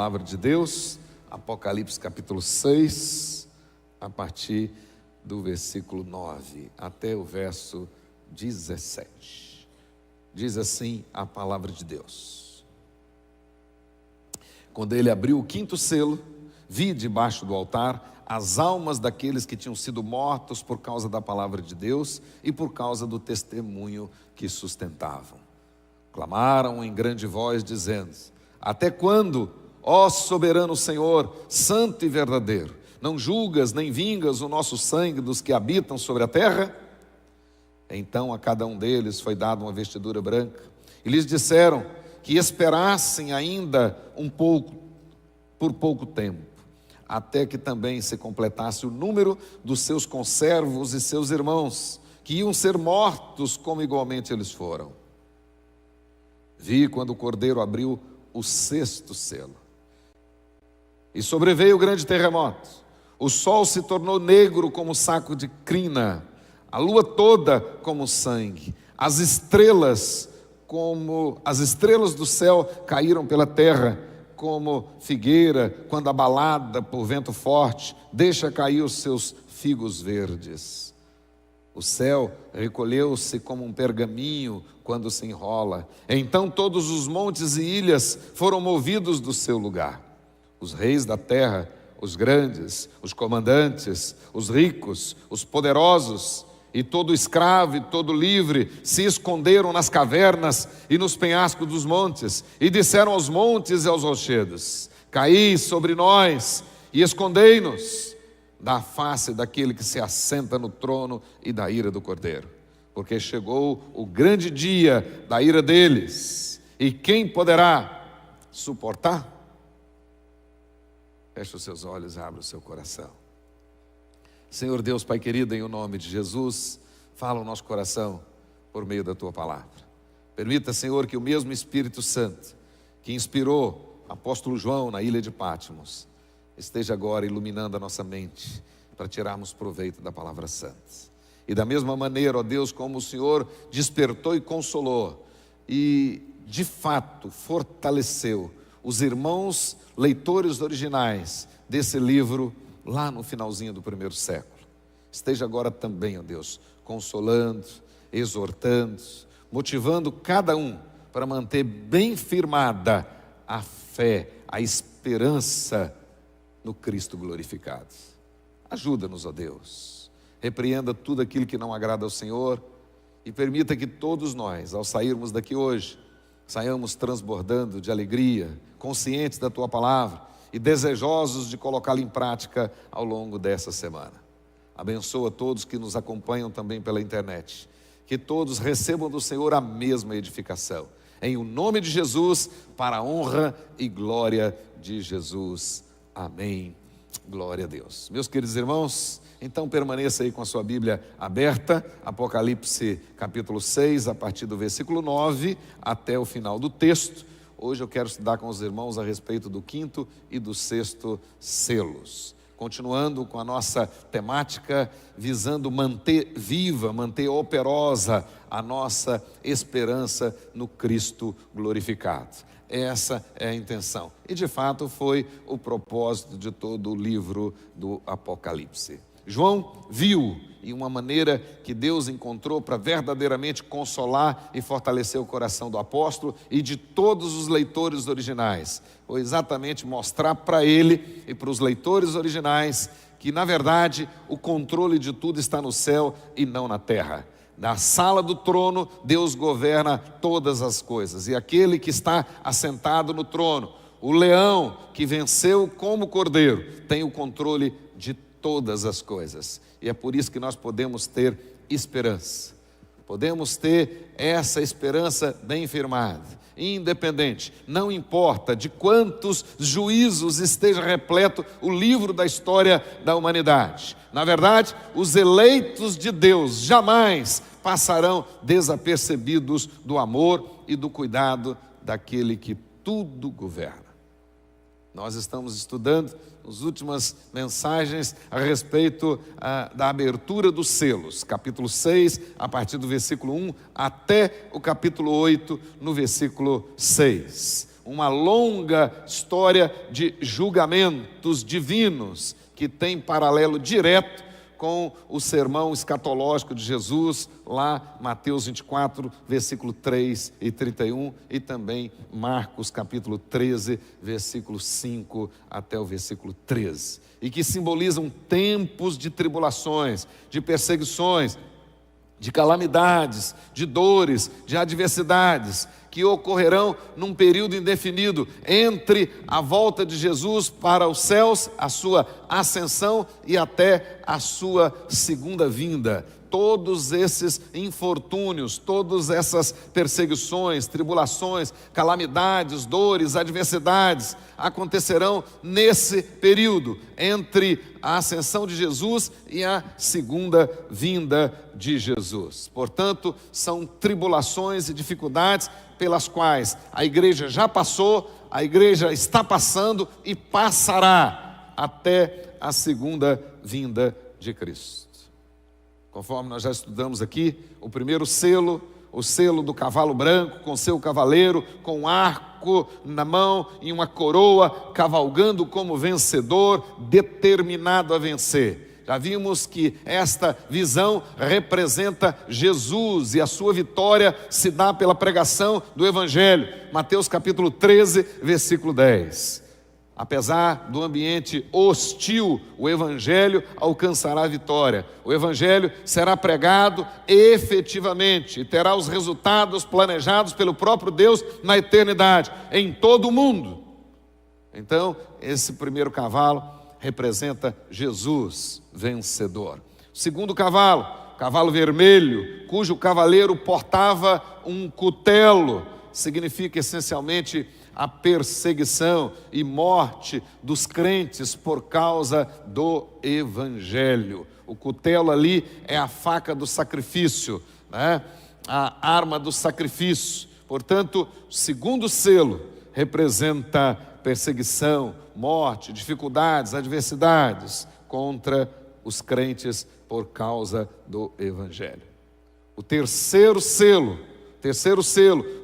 palavra de Deus, Apocalipse capítulo 6, a partir do versículo 9 até o verso 17. Diz assim a palavra de Deus: Quando ele abriu o quinto selo, vi debaixo do altar as almas daqueles que tinham sido mortos por causa da palavra de Deus e por causa do testemunho que sustentavam. Clamaram em grande voz, dizendo: Até quando, ó soberano Senhor, santo e verdadeiro, não julgas nem vingas o nosso sangue dos que habitam sobre a terra? Então a cada um deles foi dada uma vestidura branca, e lhes disseram que esperassem ainda por pouco tempo, até que também se completasse o número dos seus conservos e seus irmãos, que iam ser mortos como igualmente eles foram. Vi quando o Cordeiro abriu o sexto selo, e sobreveio o grande terremoto. O sol se tornou negro como saco de crina, a lua toda como sangue, as estrelas do céu caíram pela terra, como figueira quando abalada por vento forte deixa cair os seus figos verdes. O céu recolheu-se como um pergaminho quando se enrola. Então todos os montes e ilhas foram movidos do seu lugar. Os reis da terra, os grandes, os comandantes, os ricos, os poderosos, e todo escravo e todo livre se esconderam nas cavernas e nos penhascos dos montes, e disseram aos montes e aos rochedos: Caí sobre nós e escondei-nos da face daquele que se assenta no trono e da ira do Cordeiro, porque chegou o grande dia da ira deles, e quem poderá suportar? Feche os seus olhos, abra o seu coração. Senhor Deus, Pai querido, em o nome de Jesus, fala o nosso coração por meio da Tua palavra. Permita, Senhor, que o mesmo Espírito Santo que inspirou o apóstolo João na ilha de Patmos esteja agora iluminando a nossa mente para tirarmos proveito da palavra santa. E da mesma maneira, ó Deus, como o Senhor despertou e consolou e de fato fortaleceu os irmãos leitores originais desse livro lá no finalzinho do primeiro século, esteja agora também, ó Deus, consolando, exortando, motivando cada um para manter bem firmada a fé, a esperança no Cristo glorificado. Ajuda-nos, ó Deus, repreenda tudo aquilo que não agrada ao Senhor e permita que todos nós, ao sairmos daqui hoje, saiamos transbordando de alegria, conscientes da Tua palavra e desejosos de colocá-la em prática ao longo dessa semana. Abençoa todos que nos acompanham também pela internet, que todos recebam do Senhor a mesma edificação, em o nome de Jesus, para a honra e glória de Jesus. Amém. Glória a Deus. Meus queridos irmãos, então permaneça aí com a sua Bíblia aberta, Apocalipse capítulo 6, a partir do versículo 9 até o final do texto. Hoje eu quero estudar com os irmãos a respeito do quinto e do sexto selos. Continuando com a nossa temática, visando manter viva, manter operosa a nossa esperança no Cristo glorificado. Essa é a intenção. E de fato foi o propósito de todo o livro do Apocalipse. João viu, em uma maneira que Deus encontrou para verdadeiramente consolar e fortalecer o coração do apóstolo e de todos os leitores originais, foi exatamente mostrar para ele e para os leitores originais que, na verdade, o controle de tudo está no céu e não na terra. Da sala do trono, Deus governa todas as coisas, e aquele que está assentado no trono, o leão que venceu como cordeiro, tem o controle de todas as coisas. E é por isso que nós podemos ter esperança. Podemos ter essa esperança bem firmada, independente, não importa de quantos juízos esteja repleto o livro da história da humanidade. Na verdade, os eleitos de Deus jamais passarão desapercebidos do amor e do cuidado daquele que tudo governa. Nós estamos estudando as últimas mensagens a respeito da abertura dos selos, capítulo 6, a partir do versículo 1 até o capítulo 8, no versículo 6. uma longa história de julgamentos divinos que tem paralelo direto com o sermão escatológico de Jesus, lá Mateus 24, versículo 3 e 31, e também Marcos capítulo 13, versículo 5 até o versículo 13, e que simbolizam tempos de tribulações, de perseguições, de calamidades, de dores, de adversidades, que ocorrerão num período indefinido entre a volta de Jesus para os céus, a sua ascensão e até a sua segunda vinda. Todos esses infortúnios, todas essas perseguições, tribulações, calamidades, dores, adversidades acontecerão nesse período entre a ascensão de Jesus e a segunda vinda de Jesus. Portanto, são tribulações e dificuldades pelas quais a igreja já passou, a igreja está passando e passará até a segunda vinda de Cristo. Conforme nós já estudamos aqui, o primeiro selo, o selo do cavalo branco, com seu cavaleiro, com um arco na mão e uma coroa, cavalgando como vencedor, determinado a vencer. Já vimos que esta visão representa Jesus e a sua vitória se dá pela pregação do Evangelho. Mateus capítulo 13, versículo 10. Apesar do ambiente hostil, o Evangelho alcançará a vitória. O Evangelho será pregado efetivamente e terá os resultados planejados pelo próprio Deus na eternidade, em todo o mundo. Então, esse primeiro cavalo representa Jesus vencedor. O segundo cavalo, cavalo vermelho, cujo cavaleiro portava um cutelo, significa essencialmente a perseguição e morte dos crentes por causa do Evangelho. O cutelo ali é a faca do sacrifício, né? A arma do sacrifício. Portanto, o segundo selo representa perseguição, morte, dificuldades, adversidades contra os crentes por causa do Evangelho. O terceiro selo,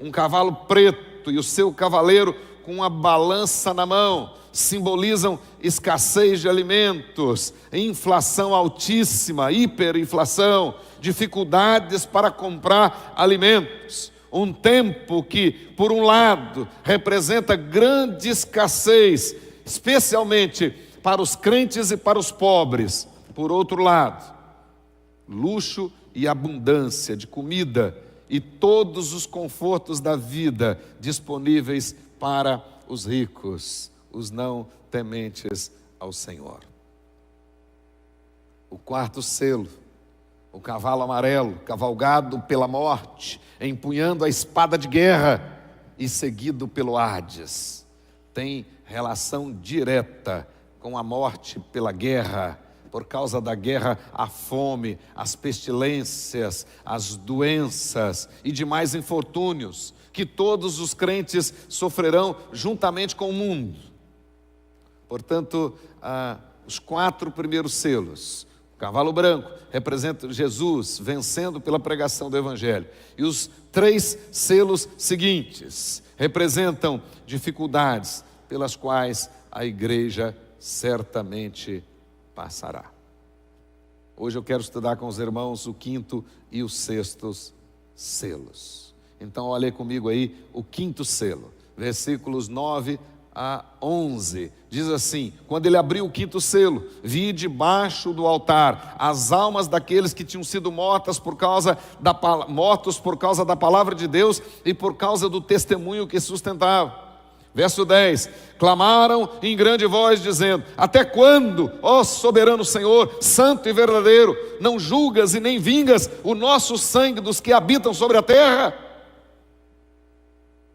um cavalo preto e o seu cavaleiro com uma balança na mão, simbolizam escassez de alimentos, inflação altíssima, hiperinflação, dificuldades para comprar alimentos. Um tempo que, por um lado, representa grande escassez, especialmente para os crentes e para os pobres. Por outro lado, luxo e abundância de comida e todos os confortos da vida disponíveis para os ricos, os não tementes ao Senhor. O quarto selo, o cavalo amarelo, cavalgado pela morte, empunhando a espada de guerra e seguido pelo Hades, tem relação direta com a morte pela guerra. Por causa da guerra, a fome, as pestilências, as doenças e demais infortúnios que todos os crentes sofrerão juntamente com o mundo. Portanto, os 4 primeiros selos, o cavalo branco representa Jesus vencendo pela pregação do Evangelho, e os 3 selos seguintes representam dificuldades pelas quais a igreja certamente passará. Hoje eu quero estudar com os irmãos o 5º e o 6º selos. Então olhem comigo aí o 5º selo, versículos 9 a 11, diz assim: quando ele abriu o 5º selo, vi debaixo do altar as almas daqueles que tinham sido mortos por causa da palavra de Deus e por causa do testemunho que sustentavam. Verso 10, clamaram em grande voz dizendo: até quando, ó soberano Senhor, santo e verdadeiro, não julgas e nem vingas o nosso sangue dos que habitam sobre a terra?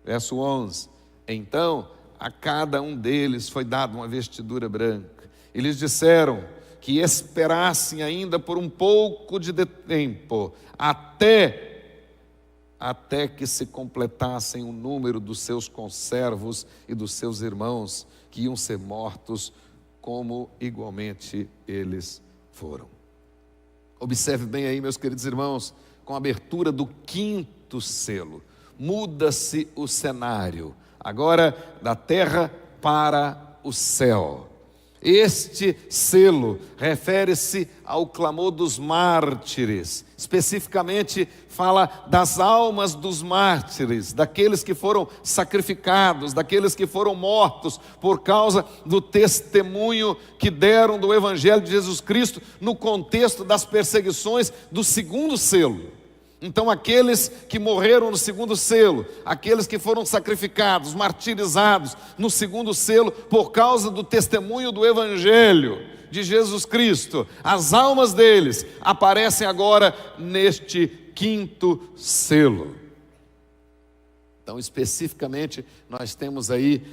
Verso 11, então a cada um deles foi dada uma vestidura branca, e lhes disseram que esperassem ainda por um pouco de tempo, até que se completassem o número dos seus conservos e dos seus irmãos, que iam ser mortos, como igualmente eles foram. Observe bem aí, meus queridos irmãos, com a abertura do 5º selo, muda-se o cenário. agora da terra para o céu. Este selo refere-se ao clamor dos mártires, especificamente fala das almas dos mártires, daqueles que foram sacrificados, daqueles que foram mortos por causa do testemunho que deram do Evangelho de Jesus Cristo no contexto das perseguições do segundo selo. Então aqueles que morreram no segundo selo, aqueles que foram sacrificados, martirizados no segundo selo por causa do testemunho do Evangelho de Jesus Cristo, as almas deles aparecem agora neste quinto selo. Então especificamente nós temos aí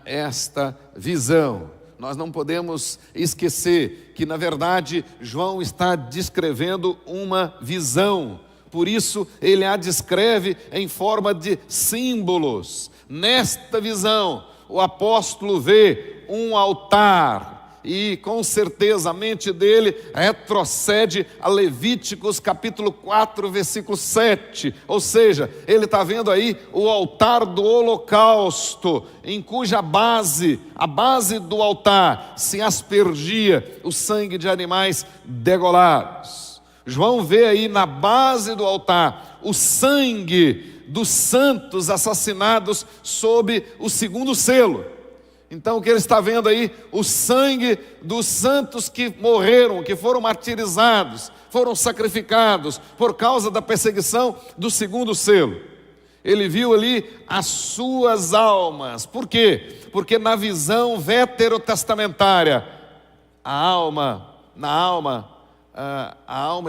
esta visão. Nós não podemos esquecer que na verdade João está descrevendo uma visão. Por isso, ele a descreve em forma de símbolos. Nesta visão, o apóstolo vê um altar e, com certeza, a mente dele retrocede a Levíticos capítulo 4, versículo 7. Ou seja, ele está vendo aí o altar do holocausto, em cuja base, a base do altar, se aspergia o sangue de animais degolados. João vê aí na base do altar o sangue dos santos assassinados sob o segundo selo. Então o que ele está vendo aí? O sangue dos santos que morreram, que foram martirizados, foram sacrificados por causa da perseguição do segundo selo. Ele viu ali as suas almas. Por quê? Porque na visão veterotestamentária, a alma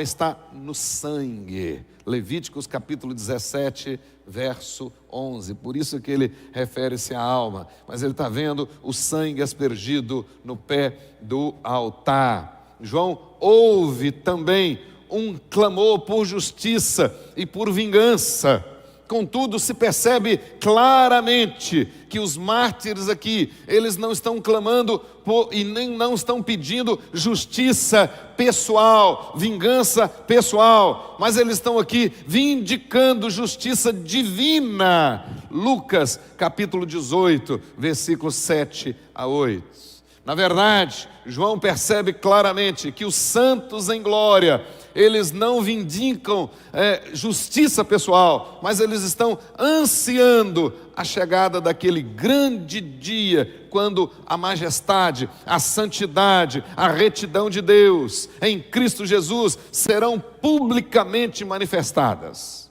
está no sangue. Levíticos capítulo 17, verso 11. Por isso que ele refere-se à alma. Mas ele está vendo o sangue aspergido no pé do altar. João ouve também um clamor por justiça e por vingança. Contudo, se percebe claramente que os mártires aqui, eles não estão clamando e nem não estão pedindo justiça pessoal, vingança pessoal, mas eles estão aqui vindicando justiça divina. Lucas capítulo 18, versículos 7 a 8. Na verdade, João percebe claramente que os santos em glória, eles não vindicam justiça pessoal, mas eles estão ansiando a chegada daquele grande dia, quando a majestade, a santidade, a retidão de Deus em Cristo Jesus serão publicamente manifestadas.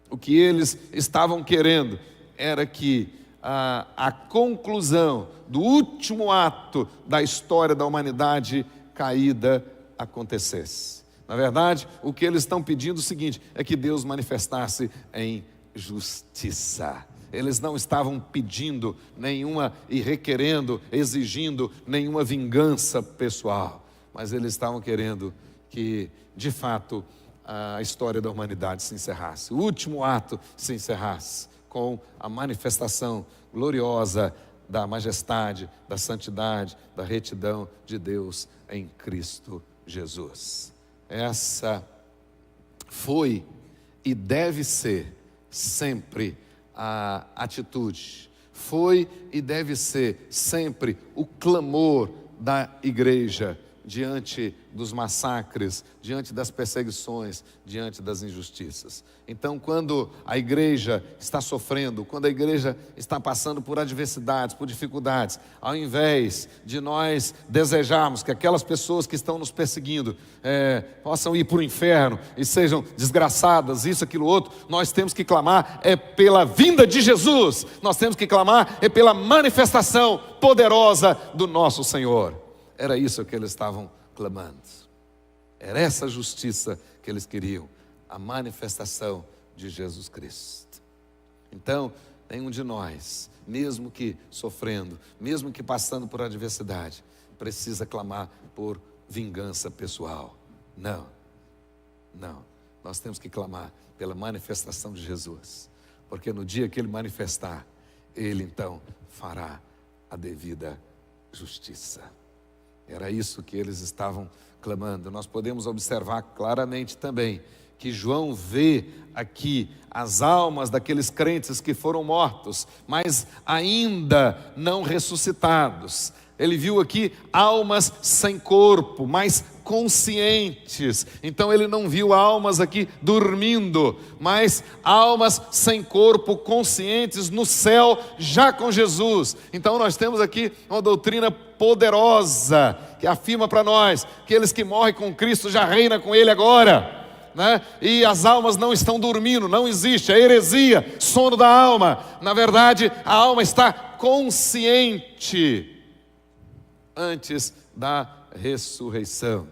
O que eles estavam querendo era que a conclusão do último ato da história da humanidade caída acontecesse. Na verdade, o que eles estão pedindo é o seguinte, é que Deus manifestasse em justiça. Eles não estavam pedindo nenhuma e requerendo, exigindo nenhuma vingança pessoal, mas eles estavam querendo que, de fato, a história da humanidade se encerrasse, o último ato se encerrasse com a manifestação gloriosa da majestade, da santidade, da retidão de Deus em Cristo Jesus. Essa foi e deve ser sempre a atitude, foi e deve ser sempre o clamor da igreja diante dos massacres, diante das perseguições, diante das injustiças. Então, quando a igreja está sofrendo, quando a igreja está passando por adversidades, por dificuldades, ao invés de nós desejarmos que aquelas pessoas que estão nos perseguindo possam ir para o inferno e sejam desgraçadas, isso, aquilo, outro, nós temos que clamar pela vinda de Jesus, nós temos que clamar pela manifestação poderosa do nosso Senhor. Era isso que eles estavam clamando. Era essa justiça que eles queriam, a manifestação de Jesus Cristo. Então, nenhum de nós, mesmo que sofrendo, mesmo que passando por adversidade, precisa clamar por vingança pessoal. Não. Nós temos que clamar pela manifestação de Jesus, porque no dia que Ele manifestar, Ele então fará a devida justiça. Era isso que eles estavam clamando. Nós podemos observar claramente também que João vê aqui as almas daqueles crentes que foram mortos, mas ainda não ressuscitados. Ele viu aqui almas sem corpo, mas conscientes. Então ele não viu almas aqui dormindo, mas almas sem corpo, conscientes no céu, já com Jesus. Então nós temos aqui uma doutrina poderosa, que afirma para nós que aqueles que morrem com Cristo já reinam com Ele agora. E as almas não estão dormindo, não existe, é heresia, sono da alma. Na verdade, a alma está consciente antes da ressurreição.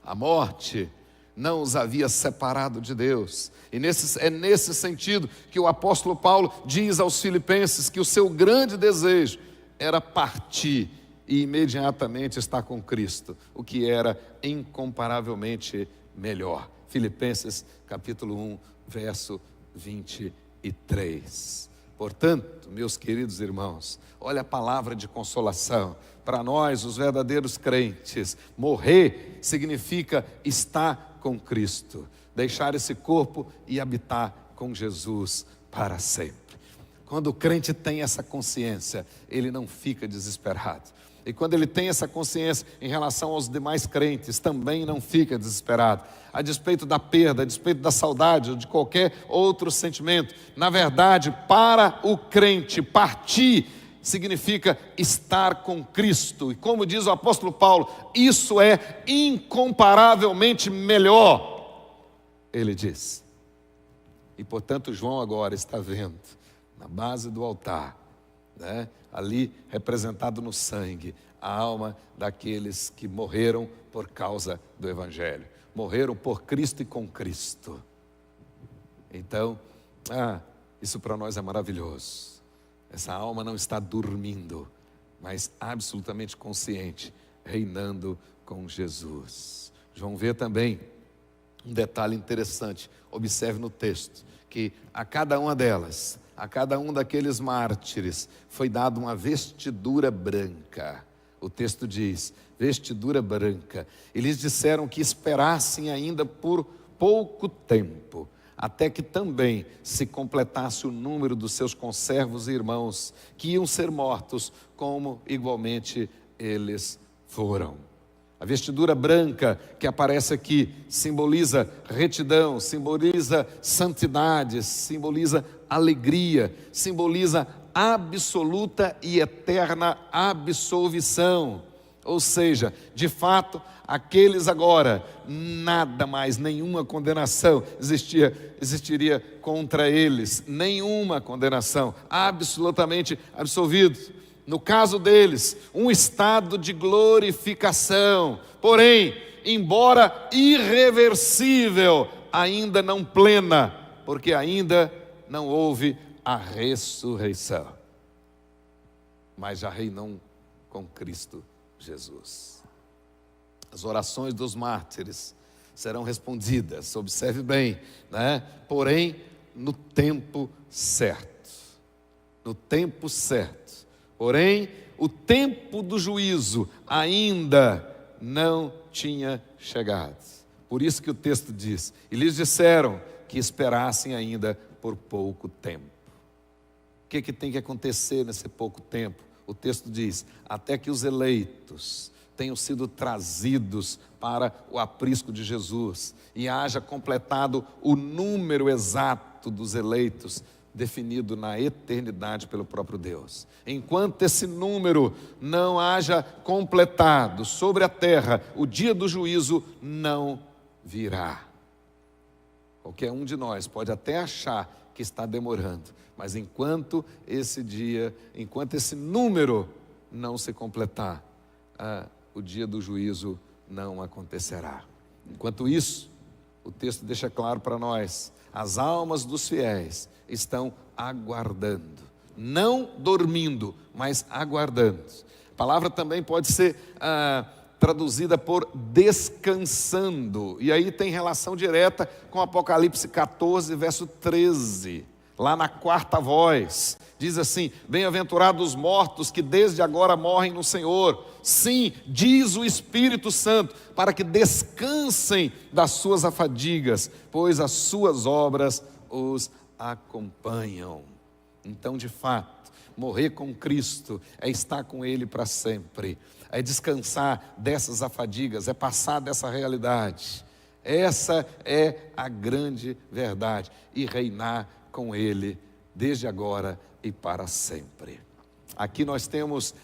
A morte não os havia separado de Deus, e é nesse sentido que o apóstolo Paulo diz aos filipenses que o seu grande desejo era partir e imediatamente estar com Cristo, o que era incomparavelmente melhor. Filipenses capítulo 1, verso 23. Portanto, meus queridos irmãos, olha a palavra de consolação. Para nós, os verdadeiros crentes, morrer significa estar com Cristo, deixar esse corpo e habitar com Jesus para sempre. Quando o crente tem essa consciência, ele não fica desesperado. E quando ele tem essa consciência em relação aos demais crentes, também não fica desesperado. A despeito da perda, a despeito da saudade ou de qualquer outro sentimento. Na verdade, para o crente, partir significa estar com Cristo. E como diz o apóstolo Paulo, isso é incomparavelmente melhor, ele diz. E portanto João agora está vendo, na base do altar, ali representado no sangue, a alma daqueles que morreram por causa do Evangelho. Morreram por Cristo e com Cristo. Então, isso para nós é maravilhoso. Essa alma não está dormindo, mas absolutamente consciente, reinando com Jesus. João vê também um detalhe interessante. Observe no texto, que a cada uma delas, a cada um daqueles mártires, foi dada uma vestidura branca. O texto diz, vestidura branca. Eles disseram que esperassem ainda por pouco tempo, até que também se completasse o número dos seus conservos e irmãos, que iam ser mortos, como igualmente eles foram. A vestidura branca que aparece aqui simboliza retidão, simboliza santidade, simboliza alegria, simboliza absoluta e eterna absolvição. Ou seja, de fato, aqueles agora, nada mais, nenhuma condenação existiria contra eles, nenhuma condenação, absolutamente absolvidos. No caso deles, um estado de glorificação, porém, embora irreversível, ainda não plena, porque ainda não houve a ressurreição, mas já reinam com Cristo Jesus. As orações dos mártires serão respondidas, observe bem, porém, no tempo certo, no tempo certo. Porém, o tempo do juízo ainda não tinha chegado. Por isso que o texto diz, e lhes disseram que esperassem ainda por pouco tempo. O que tem que acontecer nesse pouco tempo? O texto diz, até que os eleitos tenham sido trazidos para o aprisco de Jesus e haja completado o número exato dos eleitos, definido na eternidade pelo próprio Deus. Enquanto esse número não haja completado sobre a terra, o dia do juízo não virá. Qualquer um de nós pode até achar que está demorando, mas enquanto esse dia, enquanto esse número não se completar, o dia do juízo não acontecerá. Enquanto isso, o texto deixa claro para nós, as almas dos fiéis estão aguardando, não dormindo, mas aguardando. A palavra também pode ser traduzida por descansando, e aí tem relação direta com Apocalipse 14, verso 13. Lá na quarta voz, diz assim: bem-aventurados os mortos que desde agora morrem no Senhor. Sim, diz o Espírito Santo, para que descansem das suas afadigas, pois as suas obras os acompanham. Então, de fato, morrer com Cristo é estar com Ele para sempre, é descansar dessas afadigas, é passar dessa realidade. Essa é a grande verdade, e reinar com Ele desde agora e para sempre. Aqui nós temos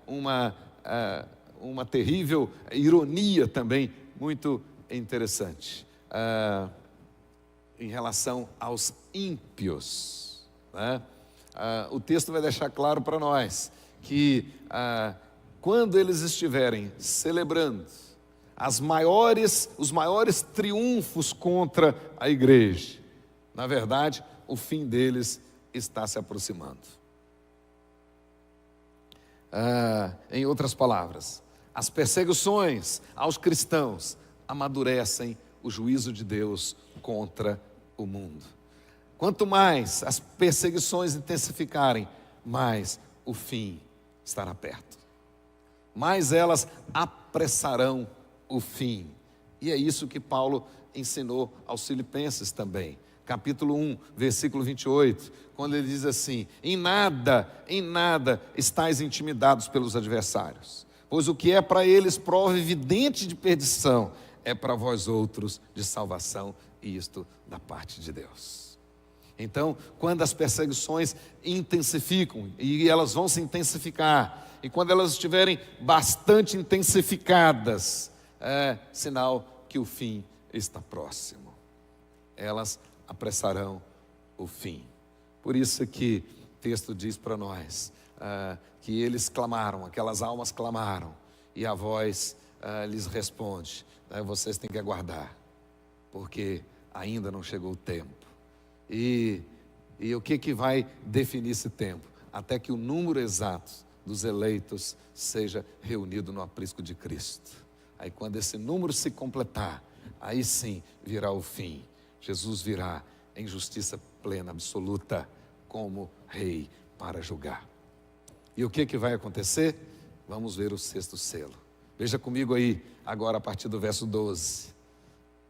uma terrível ironia também, muito interessante, em relação aos ímpios, né? O texto vai deixar claro para nós que quando eles estiverem celebrando os maiores triunfos contra a igreja, na verdade, o fim deles está se aproximando. Em outras palavras, as perseguições aos cristãos amadurecem o juízo de Deus contra o mundo. Quanto mais as perseguições intensificarem, mais o fim estará perto. Mais elas apressarão o fim. E é isso que Paulo ensinou aos Filipenses também. Capítulo 1, versículo 28, quando ele diz assim: em nada estáis intimidados pelos adversários, pois o que é para eles prova evidente de perdição, é para vós outros de salvação, e isto da parte de Deus. Então, quando as perseguições intensificam, e elas vão se intensificar, e quando elas estiverem bastante intensificadas, é sinal que o fim está próximo. Elas apressarão o fim. Por isso que o texto diz para nós que eles clamaram, aquelas almas clamaram, e a voz lhes responde: vocês têm que aguardar, porque ainda não chegou o tempo. E o que vai definir esse tempo? Até que o número exato dos eleitos seja reunido no aprisco de Cristo. Aí quando esse número se completar, aí sim virá o fim. Jesus virá em justiça plena, absoluta, como rei para julgar. E o que vai acontecer? Vamos ver o sexto selo. Veja comigo aí, agora a partir do verso 12.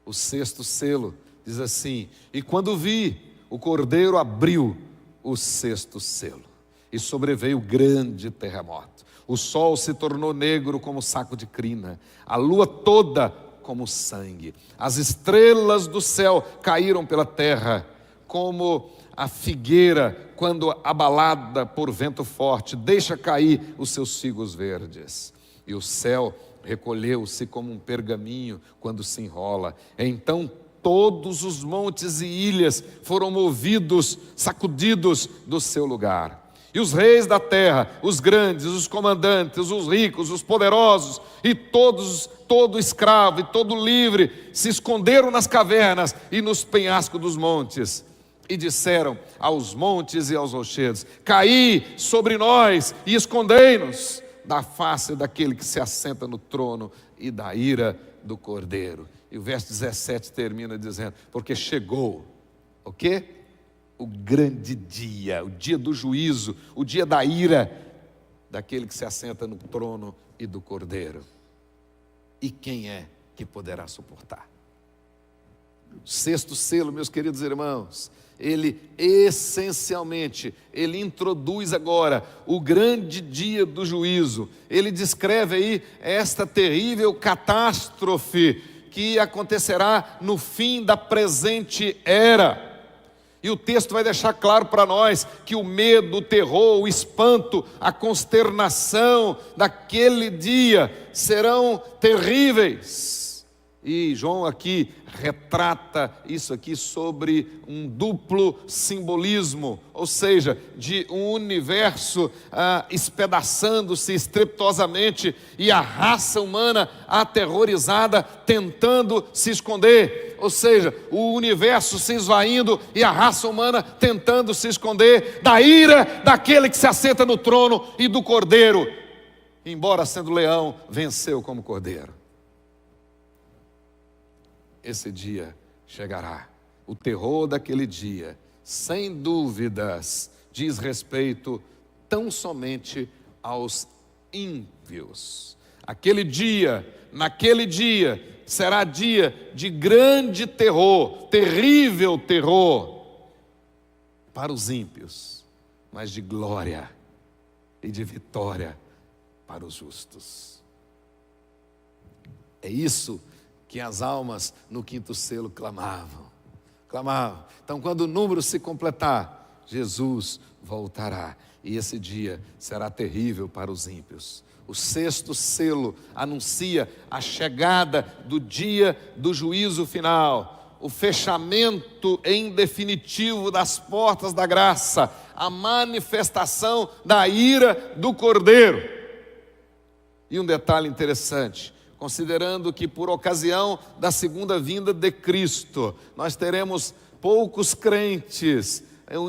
O sexto selo diz assim: e quando vi, o Cordeiro abriu o sexto selo, e sobreveio grande terremoto. O sol se tornou negro como saco de crina, a lua toda como sangue. As estrelas do céu caíram pela terra, como a figueira, quando abalada por vento forte, deixa cair os seus figos verdes. E o céu recolheu-se como um pergaminho quando se enrola. Então todos os montes e ilhas foram movidos, sacudidos do seu lugar. E os reis da terra, os grandes, os comandantes, os ricos, os poderosos, e todo escravo e todo livre, se esconderam nas cavernas e nos penhascos dos montes. E disseram aos montes e aos rochedos: caí sobre nós e escondei-nos da face daquele que se assenta no trono e da ira do Cordeiro. E o verso 17 termina dizendo: porque chegou, o quê? O grande dia, o dia do juízo, o dia da ira daquele que se assenta no trono e do Cordeiro. E quem é que poderá suportar? O sexto selo, meus queridos irmãos, ele essencialmente, ele introduz agora o grande dia do juízo. Ele descreve aí esta terrível catástrofe que acontecerá no fim da presente era. E o texto vai deixar claro para nós que o medo, o terror, o espanto, a consternação daquele dia serão terríveis. E João aqui retrata isso aqui sobre um duplo simbolismo, ou seja, de um universo espedaçando-se estrepitosamente e a raça humana aterrorizada tentando se esconder, ou seja, o universo se esvaindo e a raça humana tentando se esconder da ira daquele que se assenta no trono e do Cordeiro, embora sendo leão, venceu como Cordeiro. Esse dia chegará. O terror daquele dia sem dúvidas, diz respeito tão somente aos ímpios. Naquele dia, será dia de grande terror, terrível terror para os ímpios, mas de glória e de vitória para os justos. É isso que as almas no quinto selo clamavam. Então, quando o número se completar, Jesus voltará. E esse dia será terrível para os ímpios. O sexto selo anuncia a chegada do dia do juízo final, o fechamento em definitivo das portas da graça, a manifestação da ira do Cordeiro. E um detalhe interessante, considerando que por ocasião da segunda vinda de Cristo, nós teremos poucos crentes,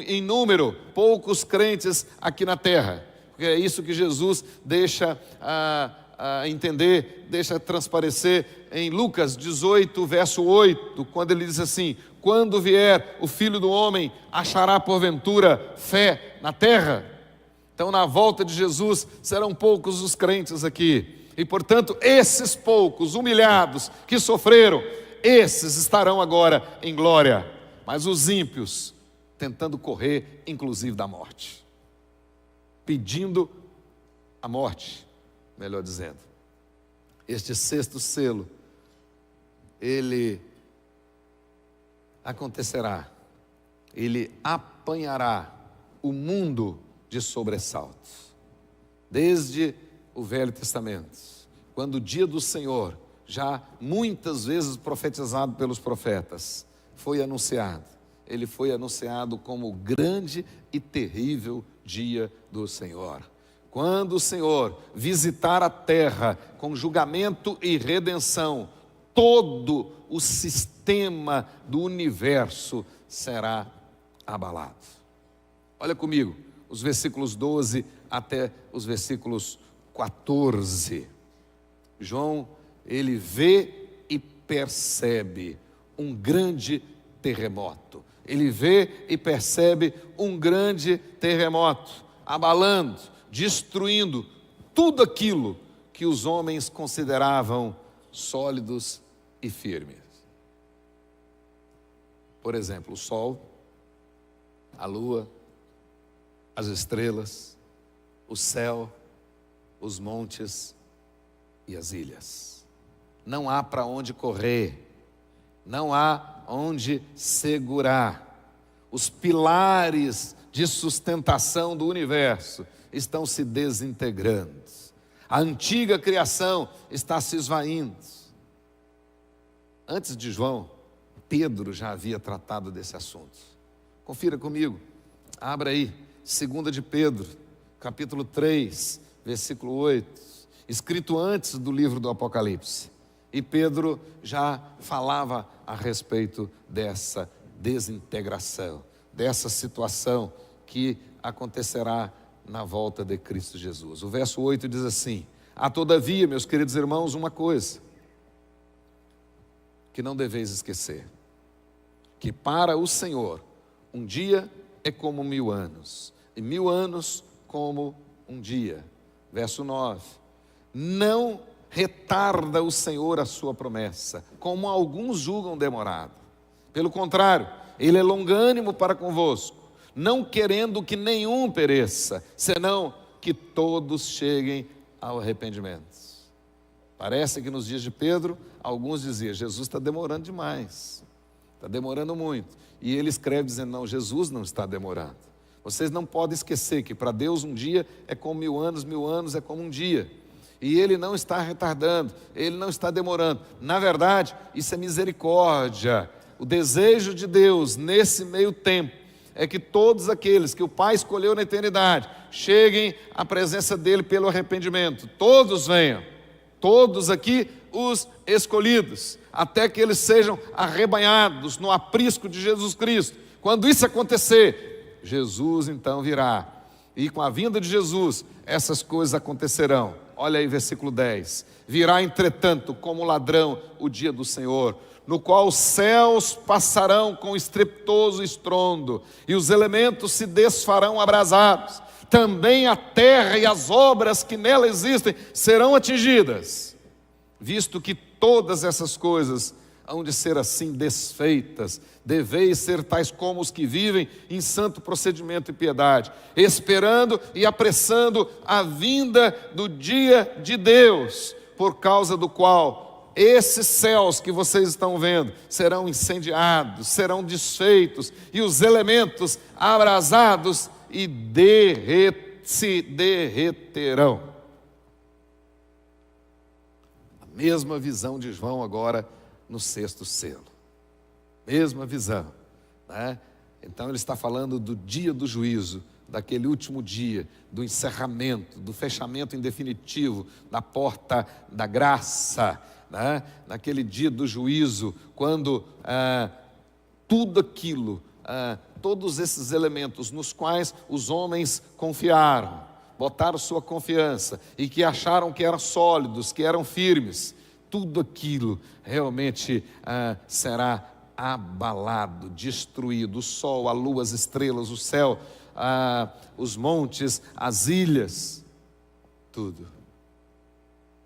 em número, poucos crentes aqui na terra. Porque é isso que Jesus deixa a entender, deixa transparecer em Lucas 18, verso 8, quando ele diz assim: quando vier o Filho do Homem, achará porventura fé na terra? Então, na volta de Jesus, serão poucos os crentes aqui. E, portanto, esses poucos, humilhados, que sofreram, esses estarão agora em glória. Mas os ímpios, tentando correr, inclusive da morte. Pedindo a morte, melhor dizendo. Este sexto selo, ele acontecerá. Ele apanhará o mundo de sobressalto. Desde o Velho Testamento, quando o dia do Senhor, já muitas vezes profetizado pelos profetas, foi anunciado. Ele foi anunciado como o grande e terrível dia do Senhor. Quando o Senhor visitar a terra com julgamento e redenção, todo o sistema do universo será abalado. Olha comigo, os versículos 12 até os versículos 14. João, ele vê e percebe um grande terremoto. Ele vê e percebe um grande terremoto, abalando, destruindo tudo aquilo que os homens consideravam sólidos e firmes. Por exemplo, o sol, a lua, as estrelas, o céu, os montes e as ilhas. Não há para onde correr, não há onde segurar. Os pilares de sustentação do universo estão se desintegrando. A antiga criação está se esvaindo. Antes de João, Pedro já havia tratado desse assunto. Confira comigo, abra aí, 2 de Pedro, capítulo 3, versículo 8, escrito antes do livro do Apocalipse. E Pedro já falava a respeito dessa desintegração, dessa situação que acontecerá na volta de Cristo Jesus. O verso 8 diz assim: há todavia, meus queridos irmãos, uma coisa que não deveis esquecer, que para o Senhor um dia é como 1000 anos, e 1000 anos como um dia. Verso 9: não retarda o Senhor a sua promessa, como alguns julgam demorado. Pelo contrário, Ele é longânimo para convosco, não querendo que nenhum pereça, senão que todos cheguem ao arrependimento. Parece que nos dias de Pedro, alguns diziam: Jesus está demorando demais, está demorando muito. E ele escreve dizendo: não, Jesus não está demorando. Vocês não podem esquecer que para Deus um dia é como 1000 anos, 1000 anos é como um dia. E Ele não está retardando, Ele não está demorando. Na verdade, isso é misericórdia. O desejo de Deus nesse meio tempo é que todos aqueles que o Pai escolheu na eternidade cheguem à presença dEle pelo arrependimento. Todos venham, todos aqui os escolhidos, até que eles sejam arrebanhados no aprisco de Jesus Cristo. Quando isso acontecer, Jesus então virá. E com a vinda de Jesus, essas coisas acontecerão. Olha aí versículo 10. Virá entretanto como ladrão o dia do Senhor, no qual os céus passarão com estrepitoso estrondo, e os elementos se desfarão abrasados. Também a terra e as obras que nela existem serão atingidas, visto que todas essas coisas hão de ser assim desfeitas. Deveis ser tais como os que vivem em santo procedimento e piedade, esperando e apressando a vinda do dia de Deus, por causa do qual esses céus que vocês estão vendo serão incendiados, serão desfeitos, e os elementos abrasados e se derreterão. A mesma visão de João agora no 6º selo. Mesma visão, né? Então ele está falando do dia do juízo, daquele último dia, do encerramento, do fechamento em definitivo da porta da graça, né? Naquele dia do juízo, quando tudo aquilo, todos esses elementos nos quais os homens confiaram, botaram sua confiança e que acharam que eram sólidos, que eram firmes, tudo aquilo realmente será abalado, destruído. O sol, a lua, as estrelas, o céu, os montes, as ilhas, tudo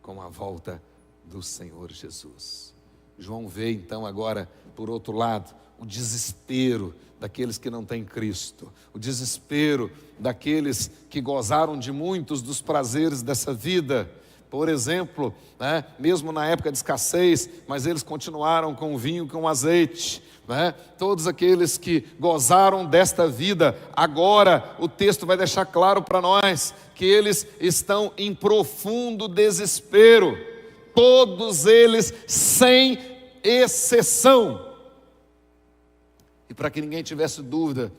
com a volta do Senhor Jesus. João vê então agora, por outro lado, o desespero daqueles que não têm Cristo, o desespero daqueles que gozaram de muitos dos prazeres dessa vida. Por exemplo, né, mesmo na época de escassez, mas eles continuaram com o vinho, com o azeite, né? Todos aqueles que gozaram desta vida, agora o texto vai deixar claro para nós que eles estão em profundo desespero, todos eles sem exceção. E para que ninguém tivesse dúvida,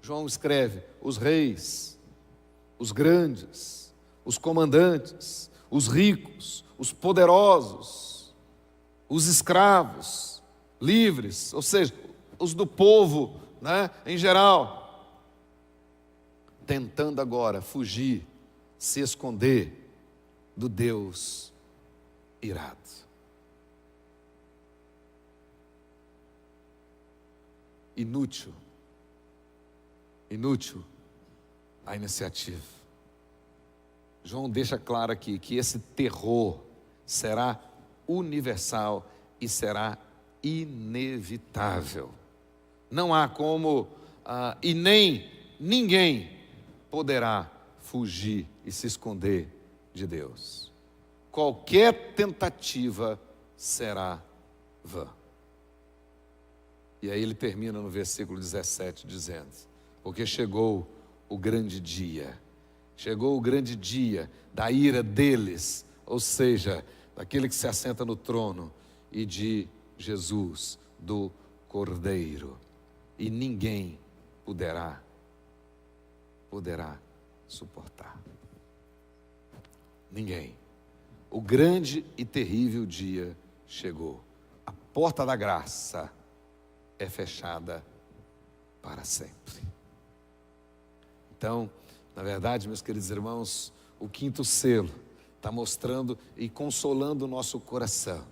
João escreve: os reis, os grandes, os comandantes, os ricos, os poderosos, os escravos, livres, ou seja, os do povo, né, em geral, tentando agora fugir, se esconder do Deus irado. Inútil a iniciativa. João deixa claro aqui que esse terror será universal e será inevitável. Não há como, e nem ninguém poderá fugir e se esconder de Deus. Qualquer tentativa será vã. E aí ele termina no versículo 17 dizendo: porque chegou o grande dia. Chegou o grande dia da ira deles, ou seja, daquele que se assenta no trono, e de Jesus, do Cordeiro. E ninguém poderá suportar. Ninguém. O grande e terrível dia chegou. A porta da graça é fechada para sempre. Então, na verdade, meus queridos irmãos, o 5º selo está mostrando e consolando o nosso coração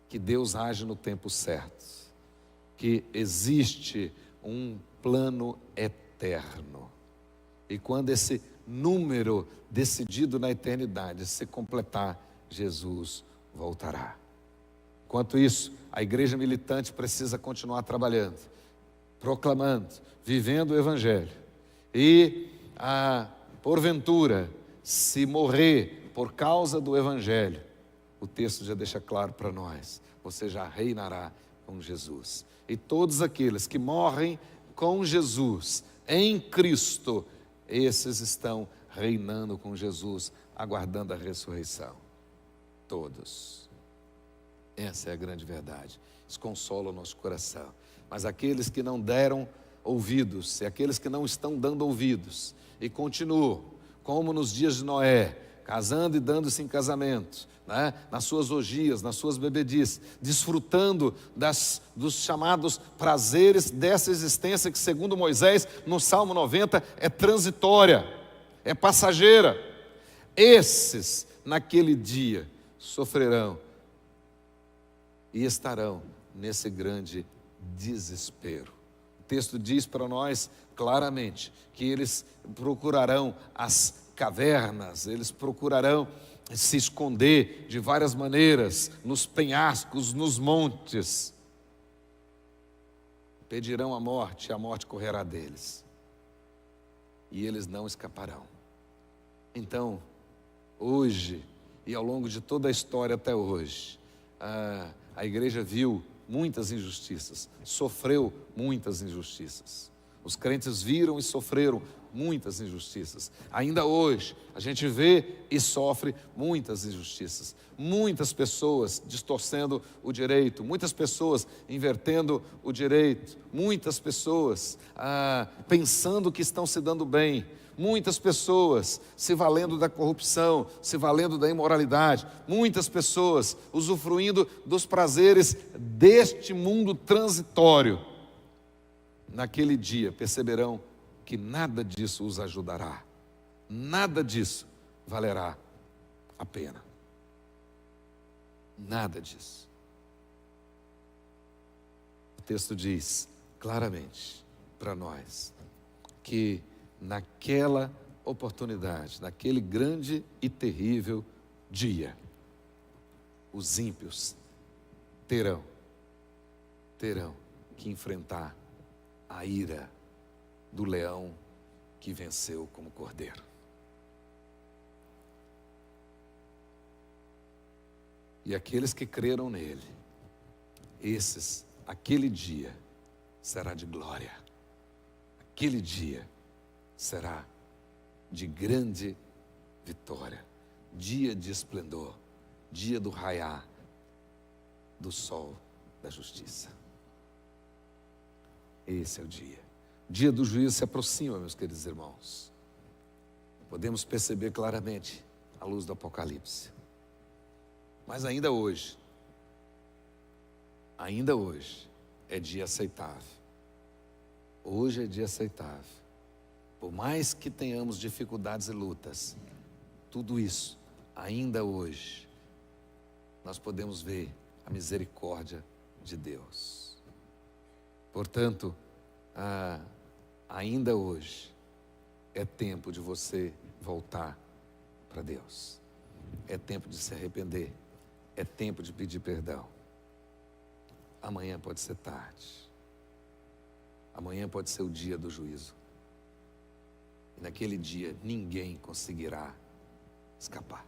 que Deus age no tempo certo, que existe um plano eterno, e quando esse número decidido na eternidade se completar, Jesus voltará. Enquanto isso, a igreja militante precisa continuar trabalhando, proclamando, vivendo o Evangelho, e porventura, se morrer por causa do Evangelho, o texto já deixa claro para nós: você já reinará com Jesus. E todos aqueles que morrem com Jesus, em Cristo, esses estão reinando com Jesus, aguardando a ressurreição. Todos. Essa é a grande verdade. Isso consola o nosso coração. Mas aqueles que não deram ouvidos, e aqueles que não estão dando ouvidos, e continuam, como nos dias de Noé, casando e dando-se em casamento, né? Nas suas orgias, nas suas bebedices, desfrutando dos chamados prazeres dessa existência que, segundo Moisés, no Salmo 90, é transitória, é passageira. Esses, naquele dia, sofrerão e estarão nesse grande desespero. O texto diz para nós claramente que eles procurarão as cavernas, eles procurarão se esconder de várias maneiras, nos penhascos, nos montes. Pedirão a morte correrá deles, e eles não escaparão. Então, hoje, e ao longo de toda a história até hoje, a igreja viu muitas injustiças, sofreu muitas injustiças. Os crentes viram e sofreram muitas injustiças. Ainda hoje, a gente vê e sofre muitas injustiças. Muitas pessoas distorcendo o direito, muitas pessoas invertendo o direito, muitas pessoas pensando que estão se dando bem, muitas pessoas se valendo da corrupção, se valendo da imoralidade, muitas pessoas usufruindo dos prazeres deste mundo transitório. Naquele dia perceberão que nada disso os ajudará, nada disso valerá a pena, nada disso. O texto diz claramente para nós que naquela oportunidade, naquele grande e terrível dia, os ímpios terão que enfrentar a ira do leão que venceu como cordeiro. E aqueles que creram nele, aquele dia será de glória, aquele dia será de grande vitória, dia de esplendor, dia do raiar do sol da justiça. Esse é o dia. O dia do juízo se aproxima, meus queridos irmãos. Podemos perceber claramente a luz do Apocalipse. Mas ainda hoje é dia aceitável. Hoje é dia aceitável. Por mais que tenhamos dificuldades e lutas, tudo isso, ainda hoje, nós podemos ver a misericórdia de Deus. Portanto, ainda hoje é tempo de você voltar para Deus. É tempo de se arrepender. É tempo de pedir perdão. Amanhã pode ser tarde. Amanhã pode ser o dia do juízo. E naquele dia ninguém conseguirá escapar.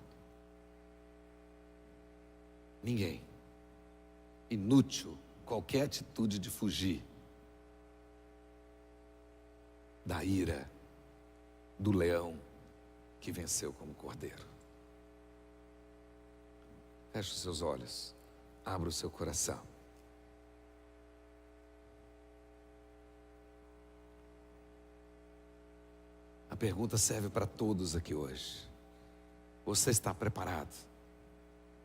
Ninguém. Inútil qualquer atitude de fugir da ira do leão que venceu como cordeiro. Feche os seus olhos, abra o seu coração. A pergunta serve para todos aqui hoje. Você está preparado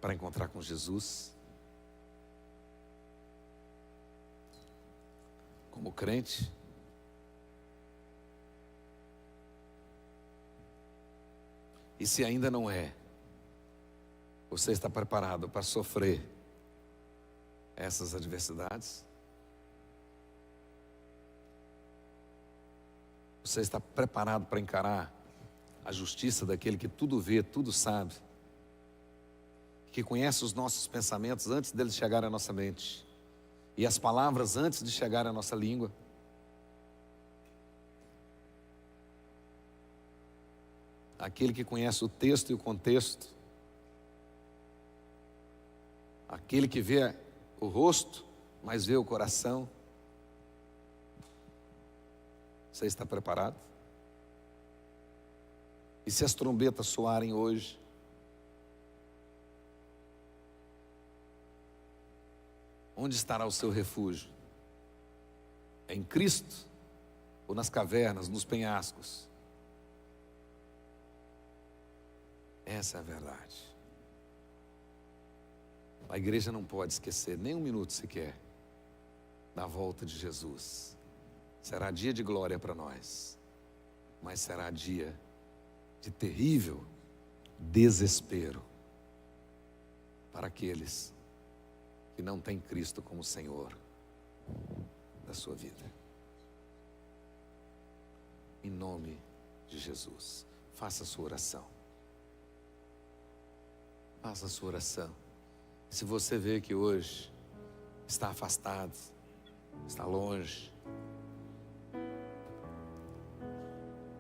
para encontrar com Jesus? Como crente? E se ainda não é, você está preparado para sofrer essas adversidades? Você está preparado para encarar a justiça daquele que tudo vê, tudo sabe, que conhece os nossos pensamentos antes deles chegarem à nossa mente e as palavras antes de chegarem à nossa língua? Aquele que conhece o texto e o contexto, aquele que vê o rosto, mas vê o coração. Você está preparado? E se as trombetas soarem hoje, onde estará o seu refúgio? É em Cristo? Ou nas cavernas, nos penhascos? Essa é a verdade. A igreja não pode esquecer nem um minuto sequer da volta de Jesus. Será dia de glória para nós, mas será dia de terrível desespero para aqueles e não tem Cristo como Senhor da sua vida. Em nome de Jesus, faça a sua oração. Faça a sua oração. Se você vê que hoje está afastado, está longe,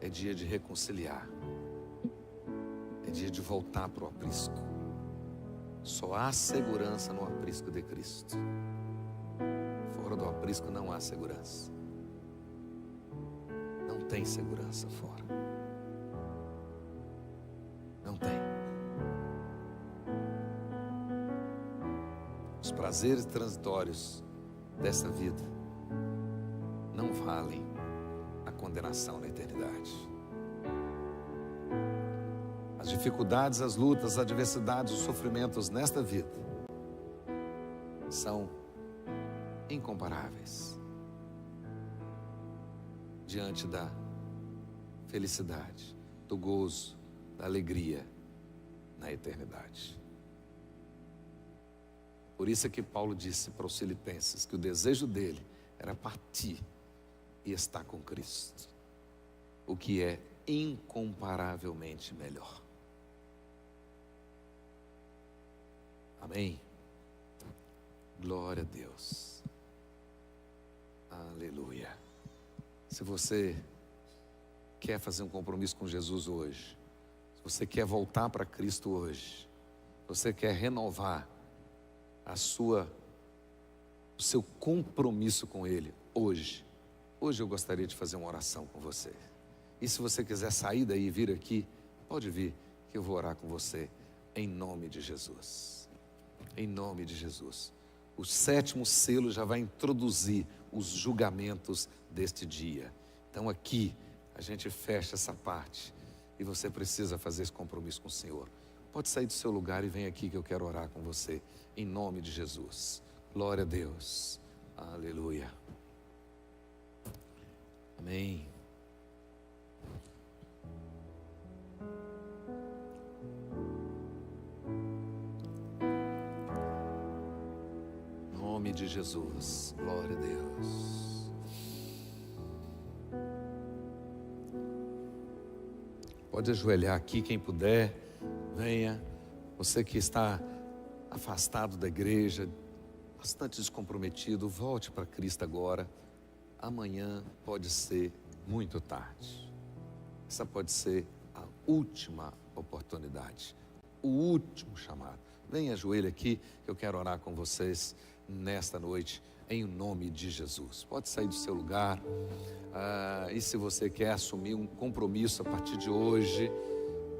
é dia de reconciliar. É dia de voltar para o aprisco. Só há segurança no aprisco de Cristo. Fora do aprisco não há segurança. Não tem segurança fora. Não tem. Os prazeres transitórios dessa vida não valem a condenação na eternidade. As dificuldades, as lutas, as adversidades, os sofrimentos nesta vida são incomparáveis diante da felicidade, do gozo, da alegria na eternidade. Por isso é que Paulo disse para os filipenses que o desejo dele era partir e estar com Cristo, o que é incomparavelmente melhor. Amém? Glória a Deus. Aleluia. Se você quer fazer um compromisso com Jesus hoje, se você quer voltar para Cristo hoje, se você quer renovar o seu compromisso com Ele hoje eu gostaria de fazer uma oração com você. E se você quiser sair daí e vir aqui, pode vir, que eu vou orar com você, em nome de Jesus. Em nome de Jesus. O 7º selo já vai introduzir os julgamentos deste dia. Então aqui, a gente fecha essa parte, e você precisa fazer esse compromisso com o Senhor. Pode sair do seu lugar e vem aqui que eu quero orar com você, em nome de Jesus. Glória a Deus. Aleluia. Amém. Em nome de Jesus. Glória a Deus. Pode ajoelhar aqui, quem puder, venha. Você que está afastado da igreja, bastante descomprometido, volte para Cristo agora. Amanhã pode ser muito tarde. Essa pode ser a última oportunidade, o último chamado. Venha, ajoelhe aqui, que eu quero orar com vocês nesta noite, em nome de Jesus. Pode sair do seu lugar. E se você quer assumir um compromisso a partir de hoje,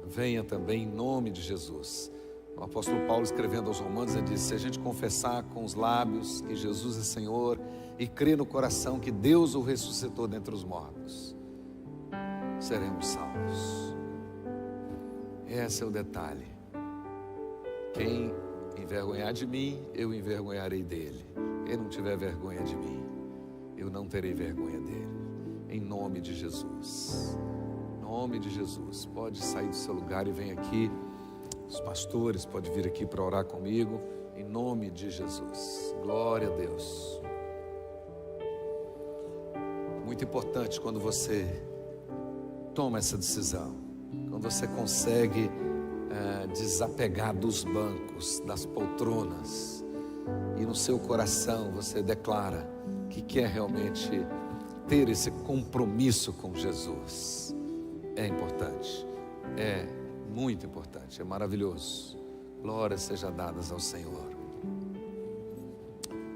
venha também em nome de Jesus. O apóstolo Paulo, escrevendo aos Romanos, ele diz: se a gente confessar com os lábios que Jesus é Senhor e crer no coração que Deus o ressuscitou dentre os mortos, seremos salvos. Esse é o detalhe. Quem envergonhar de mim, eu envergonharei dele. Quem não tiver vergonha de mim, eu não terei vergonha dele. Em nome de Jesus. Em nome de Jesus. Pode sair do seu lugar e vem aqui. Os pastores podem vir aqui para orar comigo, em nome de Jesus. Glória a Deus. Muito importante quando você toma essa decisão, quando você consegue desapegar dos bancos, das poltronas, e no seu coração você declara que quer realmente ter esse compromisso com Jesus. É importante, é muito importante, é maravilhoso. Glórias sejam dadas ao Senhor.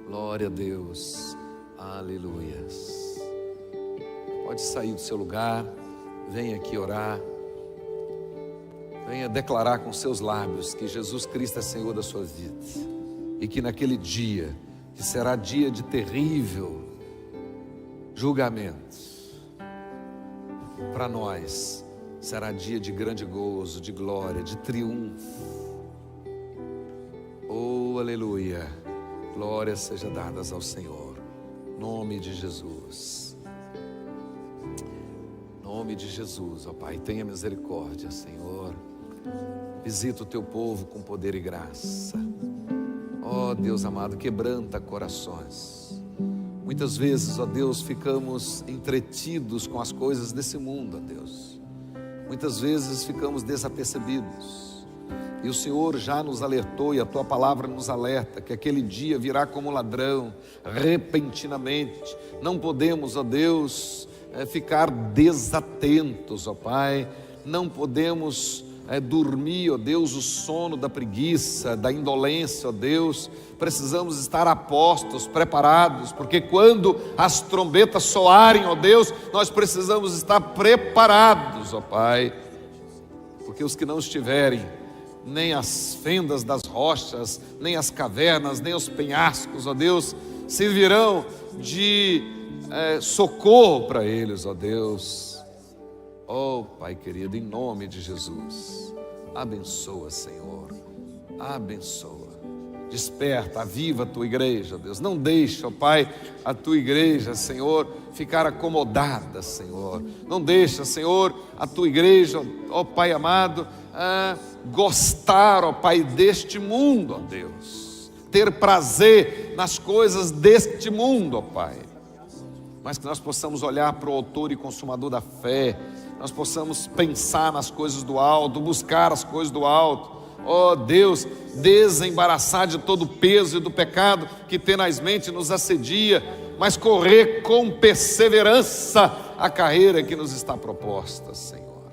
Glória a Deus. Aleluias. Pode sair do seu lugar, venha aqui orar. Venha declarar com seus lábios que Jesus Cristo é Senhor da sua vida. E que naquele dia, que será dia de terrível julgamento, para nós será dia de grande gozo, de glória, de triunfo. Oh, aleluia. Glórias sejam dadas ao Senhor. Nome de Jesus. Nome de Jesus, ó Pai, tenha misericórdia, Senhor. Visita o teu povo com poder e graça. Ó Deus amado, quebranta corações. Muitas vezes, ó Deus, ficamos entretidos com as coisas desse mundo, ó Deus. Muitas vezes ficamos desapercebidos. E o Senhor já nos alertou, e a Tua palavra nos alerta, que aquele dia virá como ladrão, repentinamente. Não podemos, ó Deus, ficar desatentos, ó Pai. Não podemos dormir, ó Deus, o sono da preguiça, da indolência, ó Deus. Precisamos estar a postos, preparados, porque quando as trombetas soarem, ó Deus, nós precisamos estar preparados, ó Pai. Porque os que não estiverem, nem as fendas das rochas, nem as cavernas, nem os penhascos, ó Deus, servirão de socorro para eles, ó Deus. Ó Pai querido, em nome de Jesus, abençoa, Senhor, abençoa, desperta, aviva a Tua igreja, ó Deus. Não deixa, ó Pai, a Tua igreja, Senhor, ficar acomodada, Senhor. Não deixa, Senhor, a Tua igreja, ó Pai amado, gostar, ó Pai, deste mundo, ó Deus, ter prazer nas coisas deste mundo, ó Pai, mas que nós possamos olhar para o autor e consumador da fé, nós possamos pensar nas coisas do alto, buscar as coisas do alto, ó Deus, desembaraçar de todo o peso e do pecado que tenazmente nos assedia, mas correr com perseverança a carreira que nos está proposta, Senhor.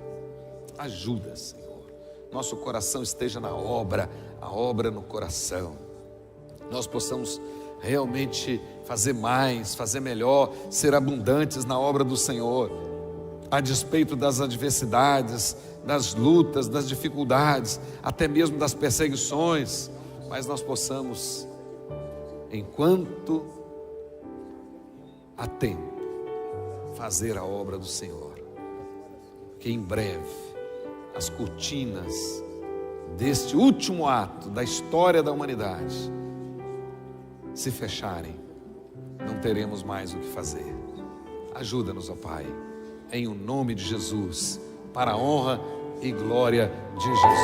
Ajuda, Senhor. Nosso coração esteja na obra, a obra no coração. Nós possamos realmente fazer mais, fazer melhor, ser abundantes na obra do Senhor, a despeito das adversidades, das lutas, das dificuldades, até mesmo das perseguições, mas nós possamos, enquanto há tempo, fazer a obra do Senhor, que em breve as cortinas deste último ato da história da humanidade se fecharem, não teremos mais o que fazer. Ajuda-nos, ó Pai, em o nome de Jesus, para a honra e glória de Jesus.